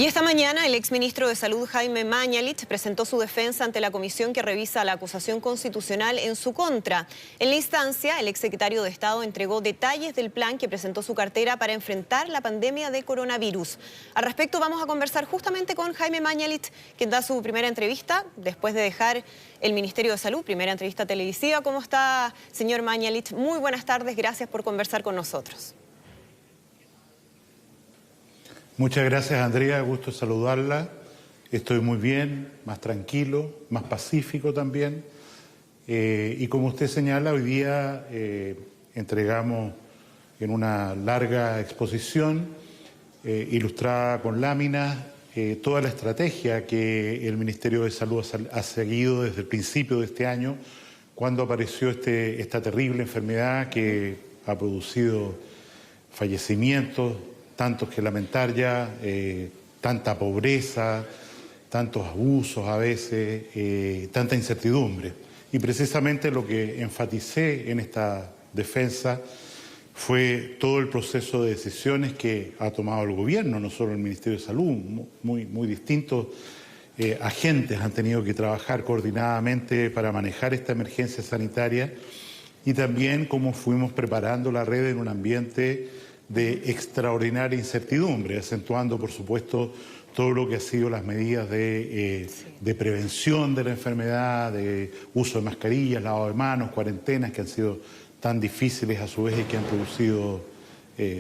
Y esta mañana el exministro de Salud Jaime Mañalich presentó su defensa ante la comisión que revisa la acusación constitucional en su contra. En la instancia, el exsecretario de Estado entregó detalles del plan que presentó su cartera para enfrentar la pandemia de coronavirus. Al respecto vamos a conversar justamente con Jaime Mañalich, quien da su primera entrevista después de dejar el Ministerio de Salud, primera entrevista televisiva. ¿Cómo está, señor Mañalich? Muy buenas tardes, gracias por conversar con nosotros. Muchas gracias, Andrea, gusto saludarla. Estoy muy bien, más tranquilo, más pacífico también. Y como usted señala, hoy día entregamos en una larga exposición ilustrada con láminas toda la estrategia que el Ministerio de Salud ha seguido desde el principio de este año, cuando apareció esta terrible enfermedad que ha producido fallecimientos, tantos que lamentar ya, tanta pobreza, tantos abusos a veces, tanta incertidumbre. Y precisamente lo que enfaticé en esta defensa fue todo el proceso de decisiones que ha tomado el gobierno, no solo el Ministerio de Salud, muy distintos agentes han tenido que trabajar coordinadamente para manejar esta emergencia sanitaria, y también cómo fuimos preparando la red en un ambiente de extraordinaria incertidumbre, acentuando, por supuesto, todo lo que ha sido las medidas de prevención de la enfermedad, de uso de mascarillas, lavado de manos, cuarentenas, que han sido tan difíciles a su vez y que han producido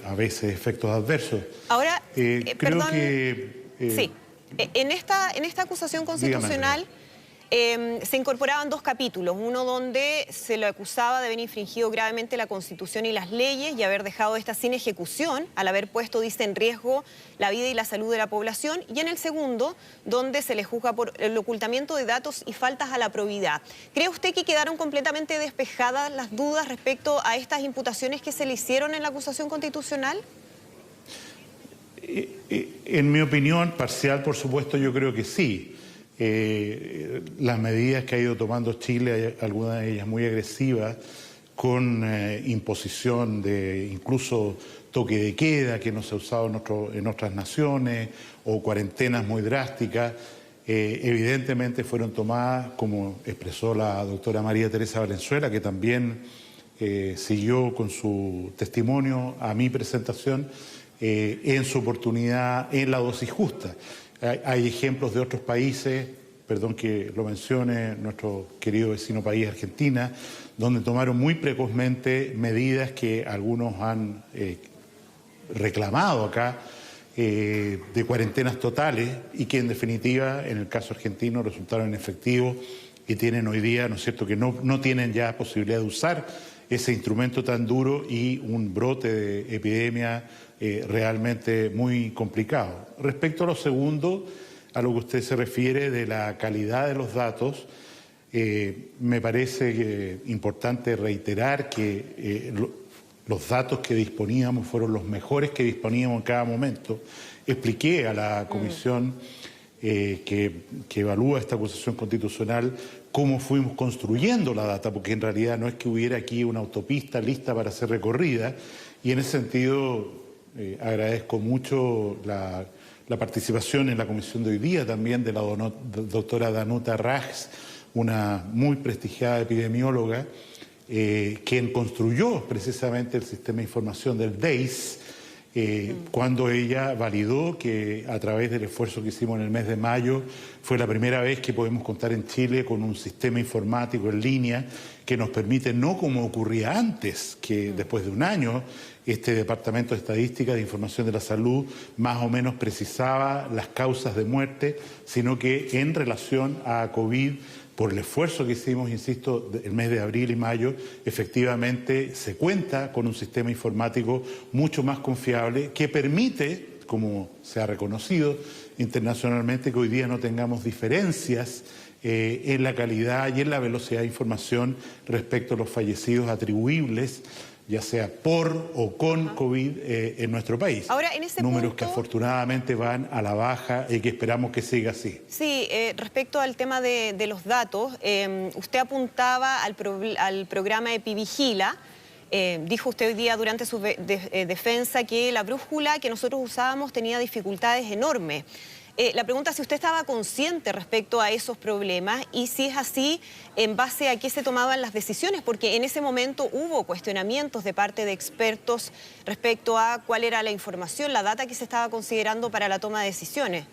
a veces efectos adversos. Ahora, creo que... sí, en esta acusación constitucional se incorporaban dos capítulos, uno donde se lo acusaba de haber infringido gravemente la Constitución y las leyes y haber dejado esta sin ejecución, al haber puesto, dice, en riesgo la vida y la salud de la población, y en el segundo, donde se le juzga por el ocultamiento de datos y faltas a la probidad. ¿Cree usted que quedaron completamente despejadas las dudas respecto a estas imputaciones que se le hicieron en la acusación constitucional? En mi opinión, parcial, por supuesto, yo creo que sí. Las medidas que ha ido tomando Chile, algunas de ellas muy agresivas, con imposición de incluso toque de queda que no se ha usado en otras naciones, o cuarentenas muy drásticas, evidentemente fueron tomadas, como expresó la doctora María Teresa Valenzuela, que también siguió con su testimonio a mi presentación, en su oportunidad, en la dosis justa. Hay ejemplos de otros países, perdón que lo mencione, nuestro querido vecino país, Argentina, donde tomaron muy precozmente medidas que algunos han reclamado acá, de cuarentenas totales, y que en definitiva, en el caso argentino, resultaron efectivos y tienen hoy día, ¿no es cierto?, que no tienen ya posibilidad de usar ese instrumento tan duro y un brote de epidemia realmente muy complicado. Respecto a lo segundo, a lo que usted se refiere de la calidad de los datos, me parece importante reiterar que los datos que disponíamos fueron los mejores que disponíamos en cada momento. Expliqué a la comisión que evalúa esta acusación constitucional cómo fuimos construyendo la data, porque en realidad no es que hubiera aquí una autopista lista para ser recorrida, y en ese sentido agradezco mucho la participación en la comisión de hoy día también de la doctora Danuta Rajs, una muy prestigiada epidemióloga, quien construyó precisamente el sistema de información del DEIS, cuando ella validó que a través del esfuerzo que hicimos en el mes de mayo fue la primera vez que podemos contar en Chile con un sistema informático en línea que nos permite, no como ocurría antes, que después de un año este Departamento de Estadística de Información de la Salud más o menos precisaba las causas de muerte, sino que en relación a COVID, por el esfuerzo que hicimos, insisto, el mes de abril y mayo, efectivamente se cuenta con un sistema informático mucho más confiable que permite, como se ha reconocido internacionalmente, que hoy día no tengamos diferencias en la calidad y en la velocidad de información respecto a los fallecidos atribuibles, ya sea por o con COVID en nuestro país. Ahora, en ese números punto, que afortunadamente van a la baja y que esperamos que siga así. Sí, respecto al tema de los datos, usted apuntaba al programa EpiVigila, Dijo usted hoy día durante su defensa que la brújula que nosotros usábamos tenía dificultades enormes. La pregunta es si usted estaba consciente respecto a esos problemas y si es así, en base a qué se tomaban las decisiones, porque en ese momento hubo cuestionamientos de parte de expertos respecto a cuál era la información, la data que se estaba considerando para la toma de decisiones.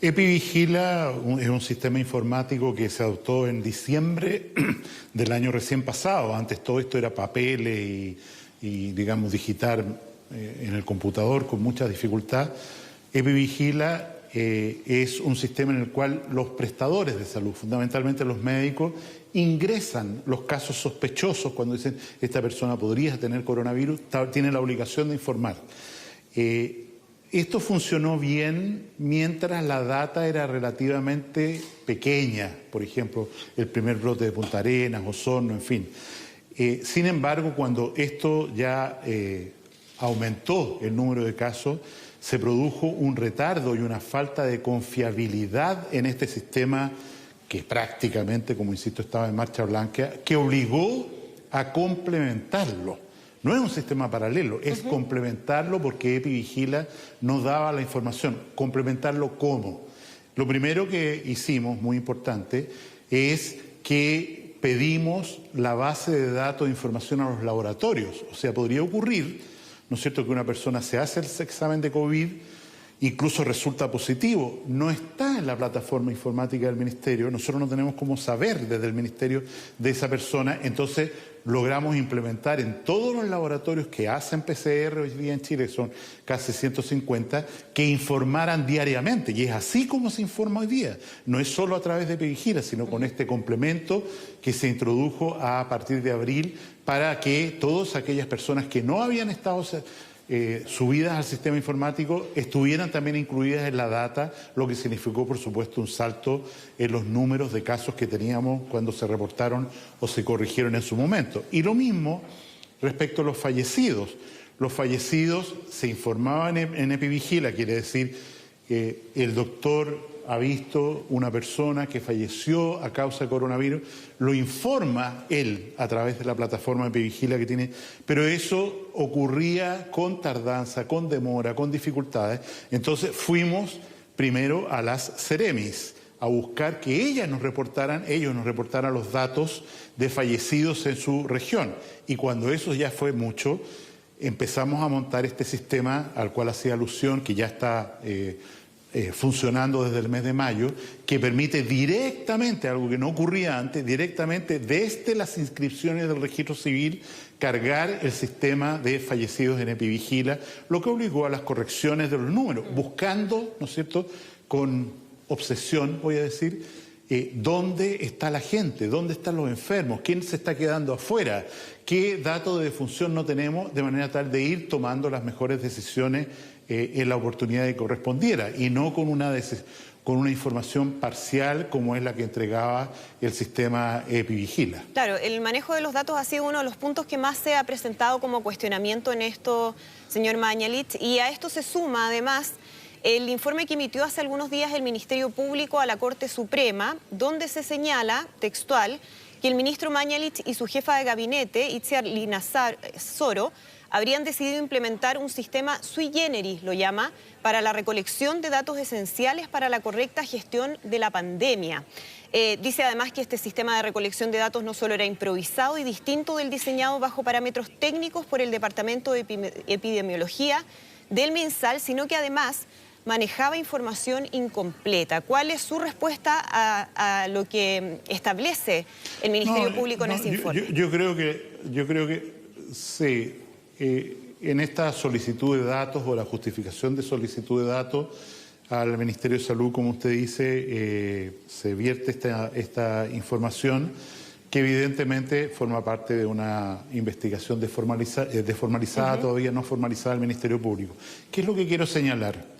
EpiVigila es un sistema informático que se adoptó en diciembre del año recién pasado. Antes todo esto era papeles y digamos, digital en el computador con mucha dificultad. EpiVigila es un sistema en el cual los prestadores de salud, fundamentalmente los médicos, ingresan los casos sospechosos cuando dicen esta persona podría tener coronavirus, tiene la obligación de informar. Esto funcionó bien mientras la data era relativamente pequeña, por ejemplo, el primer brote de Punta Arenas, Osorno, en fin. Sin embargo, cuando esto ya aumentó el número de casos, se produjo un retardo y una falta de confiabilidad en este sistema que prácticamente, como insisto, estaba en marcha blanca, que obligó a complementarlo. No es un sistema paralelo, es complementarlo porque EpiVigila nos daba la información. ¿Complementarlo cómo? Lo primero que hicimos, muy importante, es que pedimos la base de datos de información a los laboratorios. O sea, podría ocurrir, ¿no es cierto?, que una persona se hace el examen de COVID, incluso resulta positivo, no está en la plataforma informática del Ministerio, nosotros no tenemos cómo saber desde el Ministerio de esa persona, entonces logramos implementar en todos los laboratorios que hacen PCR hoy día en Chile, son casi 150, que informaran diariamente, y es así como se informa hoy día, no es solo a través de EpiVigila, sino con este complemento que se introdujo a partir de abril para que todas aquellas personas que no habían estado subidas al sistema informático estuvieran también incluidas en la data, lo que significó, por supuesto, un salto en los números de casos que teníamos cuando se reportaron o se corrigieron en su momento. Y lo mismo respecto a los fallecidos. Los fallecidos se informaban en EpiVigila, quiere decir que el doctor ha visto una persona que falleció a causa de coronavirus, lo informa él a través de la plataforma EpiVigila que tiene, pero eso ocurría con tardanza, con demora, con dificultades. Entonces fuimos primero a las Ceremis a buscar que ellos nos reportaran los datos de fallecidos en su región. Y cuando eso ya fue mucho, empezamos a montar este sistema al cual hacía alusión, que ya está funcionando desde el mes de mayo, que permite directamente, algo que no ocurría antes, directamente desde las inscripciones del registro civil, cargar el sistema de fallecidos en EpiVigila, lo que obligó a las correcciones de los números, buscando, ¿no es cierto?, con obsesión, voy a decir, dónde está la gente, dónde están los enfermos, quién se está quedando afuera, qué datos de defunción no tenemos, de manera tal de ir tomando las mejores decisiones en la oportunidad que correspondiera y no con una información parcial como es la que entregaba el sistema EpiVigila. Claro, el manejo de los datos ha sido uno de los puntos que más se ha presentado como cuestionamiento en esto, señor Mañalich, y a esto se suma además el informe que emitió hace algunos días el Ministerio Público a la Corte Suprema, donde se señala, textual, que el ministro Mañalich y su jefa de gabinete, Itziar Linassoro, habrían decidido implementar un sistema sui generis, lo llama, para la recolección de datos esenciales para la correcta gestión de la pandemia. Dice además que este sistema de recolección de datos no solo era improvisado y distinto del diseñado bajo parámetros técnicos por el Departamento de Epidemiología del MinSal, sino que además manejaba información incompleta. ¿Cuál es su respuesta a lo que establece el Ministerio Público en ese informe? Yo creo que sí. En esta solicitud de datos o la justificación de solicitud de datos al Ministerio de Salud, como usted dice, se vierte esta información que evidentemente forma parte de una investigación desformalizada, todavía no formalizada del Ministerio Público. ¿Qué es lo que quiero señalar?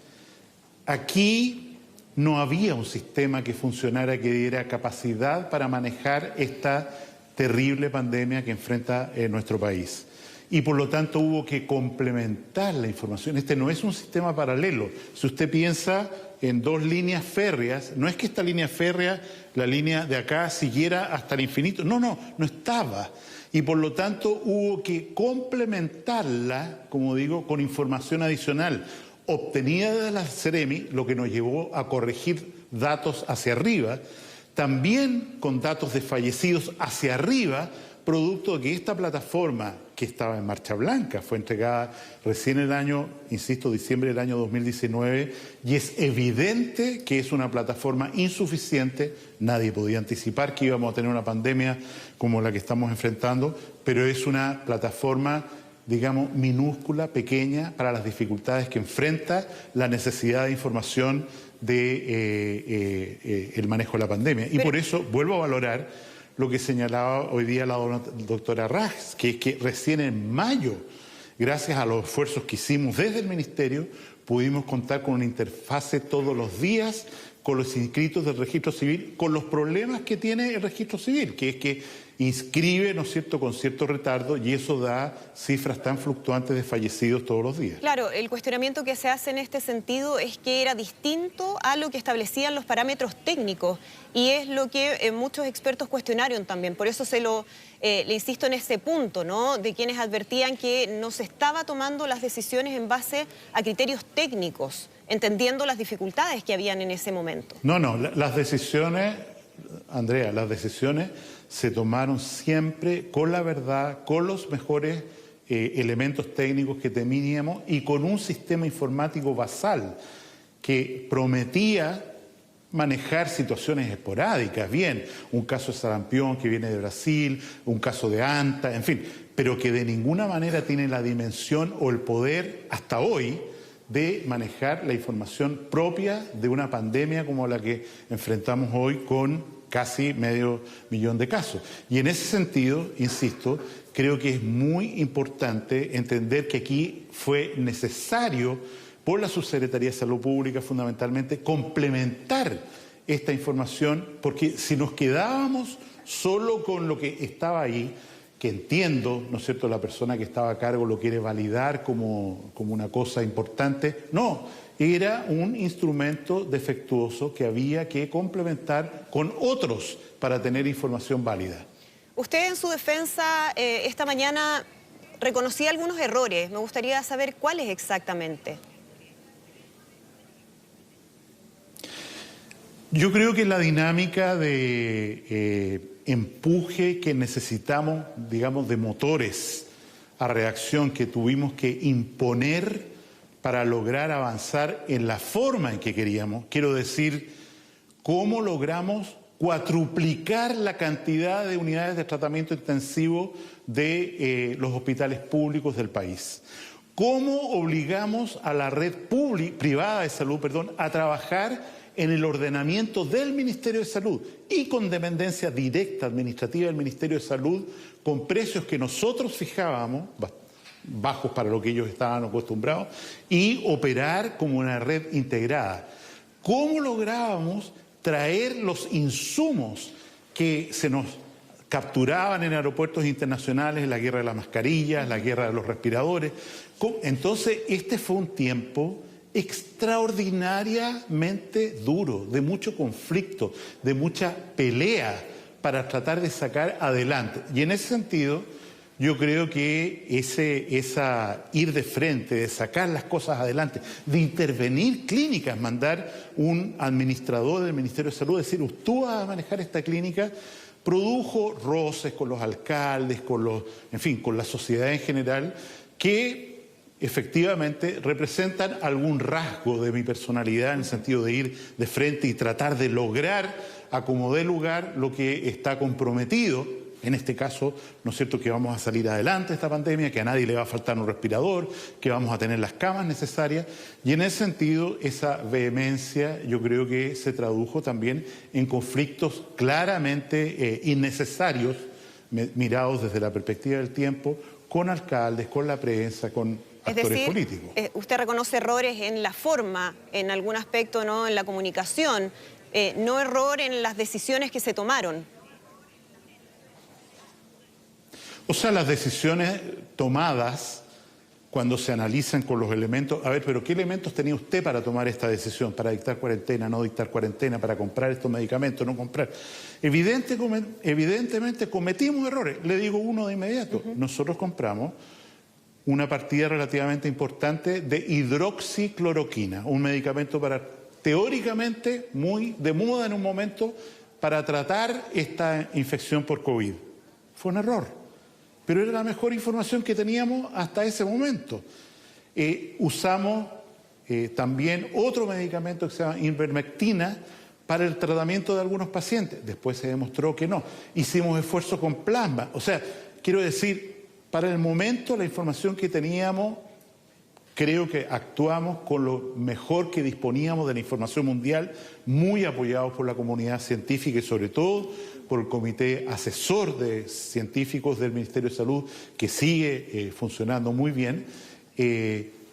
Aquí no había un sistema que funcionara, que diera capacidad para manejar esta terrible pandemia que enfrenta nuestro país. y por lo tanto hubo que complementar la información. Este no es un sistema paralelo. Si usted piensa en dos líneas férreas, no es que esta línea férrea, la línea de acá, siguiera hasta el infinito. No estaba. Y por lo tanto hubo que complementarla, como digo, con información adicional obtenida de la Seremi, lo que nos llevó a corregir datos hacia arriba, también con datos de fallecidos hacia arriba, producto de que esta plataforma, que estaba en marcha blanca, fue entregada recién el año, insisto, diciembre del año 2019, y es evidente que es una plataforma insuficiente. Nadie podía anticipar que íbamos a tener una pandemia como la que estamos enfrentando, pero es una plataforma, digamos, minúscula, pequeña, para las dificultades que enfrenta la necesidad de información de el manejo de la pandemia. Y por eso vuelvo a valorar lo que señalaba hoy día la doctora Raj, que es que recién en mayo, gracias a los esfuerzos que hicimos desde el Ministerio, pudimos contar con una interfase todos los días con los inscritos del registro civil, con los problemas que tiene el registro civil, que es que inscribe, ¿no es cierto?, con cierto retardo, y eso da cifras tan fluctuantes de fallecidos todos los días. Claro, el cuestionamiento que se hace en este sentido es que era distinto a lo que establecían los parámetros técnicos, y es lo que muchos expertos cuestionaron también. Por eso le insisto en ese punto, ¿no?, de quienes advertían que no se estaba tomando las decisiones en base a criterios técnicos, entendiendo las dificultades que habían en ese momento. Las decisiones, Andrea, las decisiones se tomaron siempre con la verdad, con los mejores elementos técnicos que teníamos y con un sistema informático basal que prometía manejar situaciones esporádicas, bien, un caso de sarampión que viene de Brasil, un caso de anta, en fin, pero que de ninguna manera tiene la dimensión o el poder hasta hoy de manejar la información propia de una pandemia como la que enfrentamos hoy con casi 500.000 de casos. Y en ese sentido, insisto, creo que es muy importante entender que aquí fue necesario, por la Subsecretaría de Salud Pública fundamentalmente, complementar esta información, porque si nos quedábamos solo con lo que estaba ahí, que entiendo, ¿no es cierto?, la persona que estaba a cargo lo quiere validar como una cosa importante, no, era un instrumento defectuoso que había que complementar con otros para tener información válida. Usted en su defensa esta mañana reconocía algunos errores. Me gustaría saber cuáles exactamente. Yo creo que la dinámica de empuje que necesitamos, digamos, de motores a reacción que tuvimos que imponer para lograr avanzar en la forma en que queríamos. Quiero decir, cómo logramos cuatruplicar la cantidad de unidades de tratamiento intensivo de los hospitales públicos del país. Cómo obligamos a la red privada de salud, a trabajar en el ordenamiento del Ministerio de Salud y con dependencia directa administrativa del Ministerio de Salud, con precios que nosotros fijábamos, bajos para lo que ellos estaban acostumbrados, y operar como una red integrada. ¿Cómo lográbamos traer los insumos que se nos capturaban en aeropuertos internacionales, la guerra de las mascarillas, la guerra de los respiradores? Entonces, este fue un tiempo extraordinariamente duro, de mucho conflicto, de mucha pelea para tratar de sacar adelante. Y en ese sentido, yo creo que esa ir de frente, de sacar las cosas adelante, de intervenir clínicas, mandar un administrador del Ministerio de Salud, decir, tú vas a manejar esta clínica, produjo roces con los alcaldes, con la sociedad en general, que efectivamente representan algún rasgo de mi personalidad en el sentido de ir de frente y tratar de lograr a como dé lugar lo que está comprometido. En este caso, ¿no es cierto?, que vamos a salir adelante de esta pandemia, que a nadie le va a faltar un respirador, que vamos a tener las camas necesarias. Y en ese sentido, esa vehemencia yo creo que se tradujo también en conflictos claramente innecesarios, mirados desde la perspectiva del tiempo, con alcaldes, con la prensa, con actores políticos. Usted reconoce errores en la forma, en algún aspecto, ¿no?, en la comunicación, no error en las decisiones que se tomaron. O sea, las decisiones tomadas cuando se analizan con los elementos, a ver, pero ¿qué elementos tenía usted para tomar esta decisión? Para dictar cuarentena, no dictar cuarentena, para comprar estos medicamentos, no comprar. Evidentemente cometimos errores. Le digo uno de inmediato. Nosotros compramos una partida relativamente importante de hidroxicloroquina, un medicamento teóricamente muy de moda en un momento para tratar esta infección por COVID. Fue un error. Pero era la mejor información que teníamos hasta ese momento. Usamos también otro medicamento que se llama ivermectina para el tratamiento de algunos pacientes. Después se demostró que no. Hicimos esfuerzos con plasma. O sea, quiero decir, para el momento la información que teníamos, creo que actuamos con lo mejor que disponíamos de la información mundial, muy apoyados por la comunidad científica y sobre todo por el comité asesor de científicos del Ministerio de Salud, que sigue funcionando muy bien.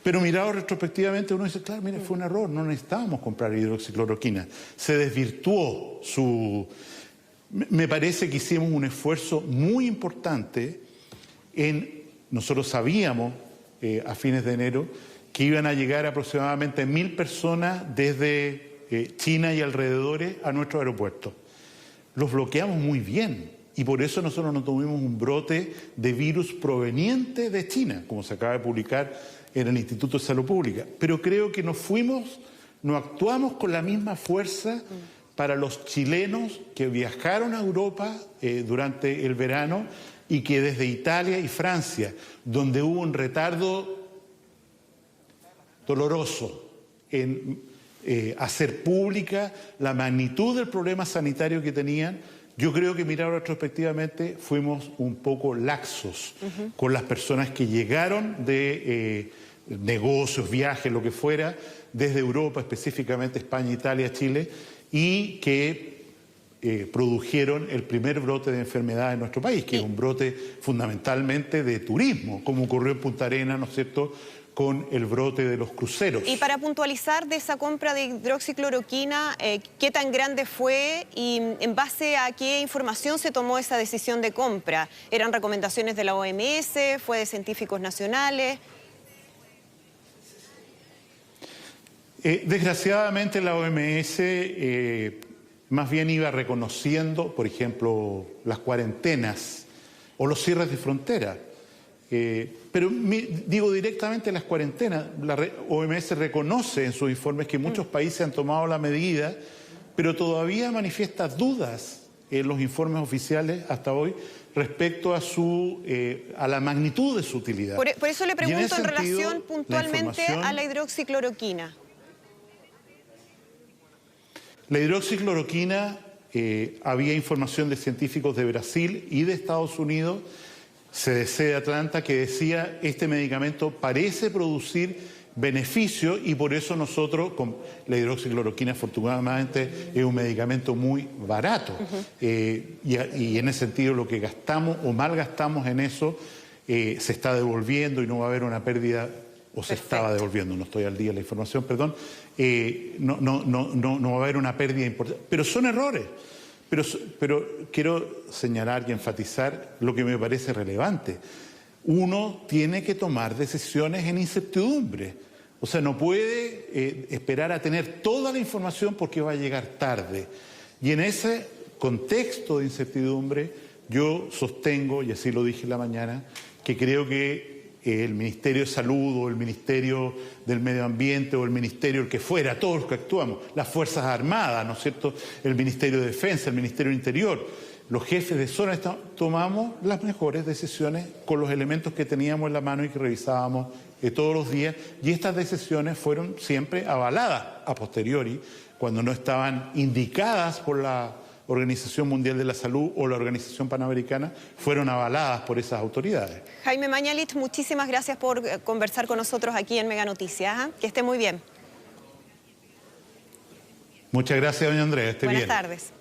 Pero mirado retrospectivamente uno dice, claro, mire, fue un error, no necesitábamos comprar hidroxicloroquina. Se desvirtuó su... Me parece que hicimos un esfuerzo muy importante nosotros sabíamos a fines de enero que iban a llegar aproximadamente 1.000 personas desde China y alrededores a nuestro aeropuerto. Los bloqueamos muy bien y por eso nosotros no tuvimos un brote de virus proveniente de China, como se acaba de publicar en el Instituto de Salud Pública. Pero creo que no actuamos con la misma fuerza para los chilenos que viajaron a Europa durante el verano y que desde Italia y Francia, donde hubo un retardo doloroso en hacer pública la magnitud del problema sanitario que tenían, yo creo que mirado retrospectivamente fuimos un poco laxos con las personas que llegaron de negocios, viajes, lo que fuera, desde Europa, específicamente España, Italia, Chile, y que produjeron el primer brote de enfermedad en nuestro país, que es un brote fundamentalmente de turismo, como ocurrió en Punta Arenas, ¿no es cierto?, con el brote de los cruceros. Y para puntualizar de esa compra de hidroxicloroquina, ¿qué tan grande fue y en base a qué información se tomó esa decisión de compra? ¿Eran recomendaciones de la OMS? ¿Fue de científicos nacionales? Desgraciadamente la OMS más bien iba reconociendo, por ejemplo, las cuarentenas o los cierres de frontera. Pero digo directamente las cuarentenas. La OMS reconoce en sus informes que muchos países han tomado la medida, pero todavía manifiesta dudas en los informes oficiales hasta hoy respecto a la magnitud de su utilidad. Por eso le pregunto en relación puntualmente a la hidroxicloroquina. La hidroxicloroquina, había información de científicos de Brasil y de Estados Unidos, CDC de Atlanta, que decía este medicamento parece producir beneficio y por eso nosotros, con la hidroxicloroquina afortunadamente es un medicamento muy barato y en ese sentido lo que gastamos o malgastamos en eso se está devolviendo y no va a haber una pérdida, o se estaba devolviendo, no estoy al día de la información, perdón, no va a haber una pérdida importante, pero son errores. Pero quiero señalar y enfatizar lo que me parece relevante. Uno tiene que tomar decisiones en incertidumbre. O sea, no puede esperar a tener toda la información porque va a llegar tarde. Y en ese contexto de incertidumbre, yo sostengo, y así lo dije en la mañana, que creo que el Ministerio de Salud o el Ministerio del Medio Ambiente o el Ministerio, el que fuera, todos los que actuamos, las Fuerzas Armadas, ¿no es cierto?, el Ministerio de Defensa, el Ministerio del Interior, los jefes de zona, tomamos las mejores decisiones con los elementos que teníamos en la mano y que revisábamos todos los días, y estas decisiones fueron siempre avaladas a posteriori, cuando no estaban indicadas por la Organización Mundial de la Salud o la Organización Panamericana, fueron avaladas por esas autoridades. Jaime Mañalich, muchísimas gracias por conversar con nosotros aquí en Mega Noticias. Que esté muy bien. Muchas gracias, doña Andrea. Esté bien. Buenas tardes.